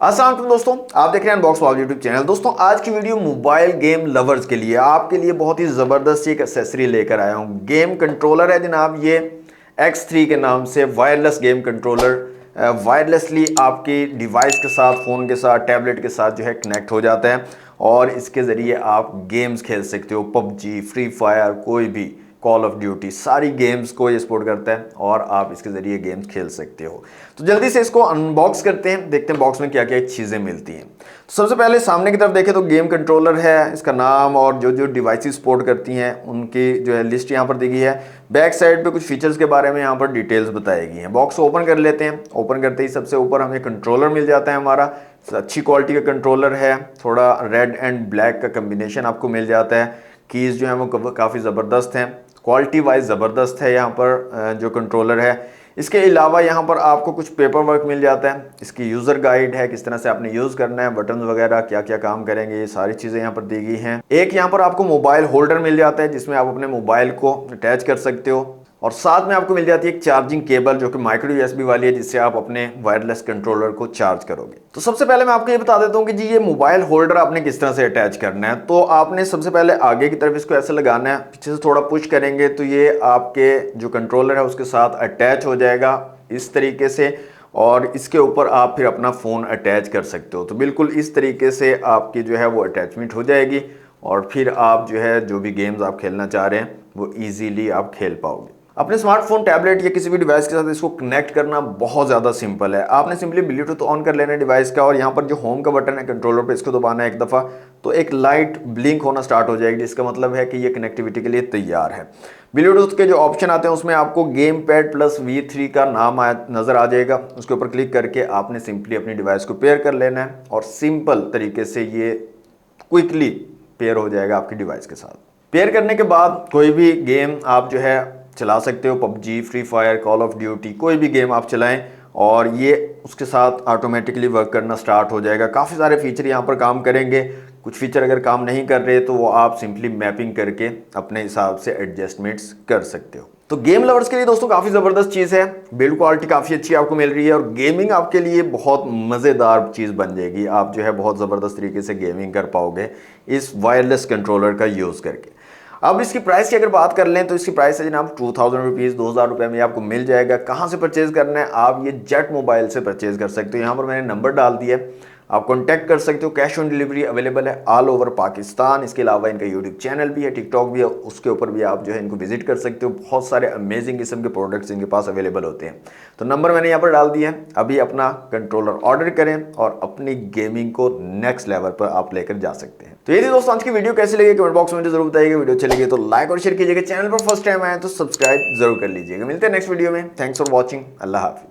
अस्सलाम वालेकुम दोस्तों, आप देख रहे हैं अनबॉक्स वर्ल्ड यूट्यूब चैनल। दोस्तों आज की वीडियो मोबाइल गेम लवर्स के लिए आपके लिए बहुत ही ज़बरदस्त एक एक्सेसरी लेकर आया हूँ। गेम कंट्रोलर है जनाब, ये X3 के नाम से वायरलेस गेम कंट्रोलर वायरलेसली आपकी डिवाइस के साथ, फ़ोन के साथ, टैबलेट के साथ जो है कनेक्ट हो जाता है और इसके ज़रिए आप गेम्स खेल सकते हो। पबजी, फ्री फायर, कोई भी कॉल ऑफ ड्यूटी, सारी गेम्स को ये सपोर्ट करता है और आप इसके ज़रिए गेम्स खेल सकते हो। तो जल्दी से इसको अनबॉक्स करते हैं, देखते हैं बॉक्स में क्या क्या चीज़ें मिलती हैं। तो सबसे पहले सामने की तरफ देखें तो गेम कंट्रोलर है, इसका नाम और जो जो डिवाइसेस सपोर्ट करती हैं उनकी जो है लिस्ट यहाँ पर दी गई है। बैक साइड पे कुछ फीचर्स के बारे में यहाँ पर डिटेल्स बताई गई हैं। बॉक्स ओपन कर लेते हैं। ओपन करते ही सबसे ऊपर हमें कंट्रोलर मिल जाता है हमारा। अच्छी क्वालिटी का कंट्रोलर है, थोड़ा रेड एंड ब्लैक का कम्बिनेशन आपको मिल जाता है। कीज़ जो है वो काफ़ी ज़बरदस्त हैं, क्वालिटी वाइज ज़बरदस्त है यहाँ पर जो कंट्रोलर है। इसके अलावा यहाँ पर आपको कुछ पेपर वर्क मिल जाता है। इसकी यूज़र गाइड है, किस तरह से आपने यूज़ करना है, बटन वगैरह क्या क्या काम करेंगे, ये सारी चीज़ें यहाँ पर दी गई हैं। एक यहाँ पर आपको मोबाइल होल्डर मिल जाता है जिसमें आप अपने मोबाइल को अटैच कर सकते हो और साथ में आपको मिल जाती है एक चार्जिंग केबल जो कि माइक्रो यूएसबी वाली है, जिससे आप अपने वायरलेस कंट्रोलर को चार्ज करोगे। तो सबसे पहले मैं आपको ये बता देता हूँ कि जी ये मोबाइल होल्डर आपने किस तरह से अटैच करना है। तो आपने सबसे पहले आगे की तरफ इसको ऐसे लगाना है, पीछे से थोड़ा पुश करेंगे तो ये आपके जो कंट्रोलर है उसके साथ अटैच हो जाएगा इस तरीके से और इसके ऊपर आप फिर अपना फ़ोन अटैच कर सकते हो। तो बिल्कुल इस तरीके से आपकी जो है वो अटैचमेंट हो जाएगी और फिर आप जो है जो भी गेम्स आप खेलना चाह रहे हैं वो ईजीली आप खेल पाओगे। अपने स्मार्टफोन, टैबलेट या किसी भी डिवाइस के साथ इसको कनेक्ट करना बहुत ज़्यादा सिंपल है। आपने सिंपली ब्लूटूथ ऑन कर लेना है डिवाइस का और यहाँ पर जो होम का बटन है कंट्रोलर पे, इसको दबाना है एक दफ़ा तो एक लाइट ब्लिंक होना स्टार्ट हो जाएगी, जिसका मतलब है कि ये कनेक्टिविटी के लिए तैयार है। ब्लूटूथ के जो ऑप्शन आते हैं उसमें आपको गेम पैड प्लस V3 का नाम नज़र आ जाएगा। उसके ऊपर क्लिक करके आपने सिंपली अपनी डिवाइस को पेयर कर लेना है और सिंपल तरीके से ये क्विकली पेयर हो जाएगा आपकी डिवाइस के साथ। पेयर करने के बाद कोई भी गेम आप जो है चला सकते हो। PUBG, free fire, call of duty, कोई भी गेम आप चलाएं और ये उसके साथ ऑटोमेटिकली वर्क करना स्टार्ट हो जाएगा। काफ़ी सारे फीचर यहाँ पर काम करेंगे। कुछ फीचर अगर काम नहीं कर रहे तो वो आप सिंपली मैपिंग करके अपने हिसाब से एडजस्टमेंट्स कर सकते हो। तो गेम लवर्स के लिए दोस्तों काफ़ी ज़बरदस्त चीज़ है। बिल्ड क्वालिटी काफ़ी अच्छी आपको मिल रही है और गेमिंग आपके लिए बहुत मज़ेदार चीज़ बन जाएगी। आप जो है बहुत ज़बरदस्त तरीके से गेमिंग कर पाओगे इस वायरलेस कंट्रोलर का यूज़ करके। अब इसकी प्राइस की अगर बात कर लें तो इसकी प्राइस है जनाब 2000 रुपीज़, 2000 रुपये में आपको मिल जाएगा। कहाँ से परचेज़ करना है, आप ये जेट मोबाइल से परचेज़ कर सकते हो। यहाँ पर मैंने नंबर डाल दिया है, आप कॉन्टैक्ट कर सकते हो। कैश ऑन डिलीवरी अवेलेबल है ऑल ओवर पाकिस्तान। इसके अलावा इनका यूट्यूब चैनल भी है, टिकटॉक भी है, उसके ऊपर भी आप जो है इनको विजिट कर सकते हो। बहुत सारे अमेजिंग किस्म के प्रोडक्ट्स इनके पास अवेलेबल होते हैं। तो नंबर मैंने यहाँ पर डाल दिया है, अभी अपना कंट्रोलर ऑर्डर करें और अपनी गेमिंग को नेक्स्ट लेवल पर आप लेकर जा सकते हैं। तो ये थी दोस्तों आज की वीडियो, कैसी लगी कमेंट बॉक्स में मुझे जरूर बताइएगा। वीडियो अच्छी लगी तो लाइक और शेयर कीजिएगा, चैनल पर फर्स्ट टाइम आए तो सब्सक्राइब जरूर कर लीजिएगा। मिलते हैं नेक्स्ट वीडियो में। थैंक्स फॉर वॉचिंग, अल्लाह हाफिज़।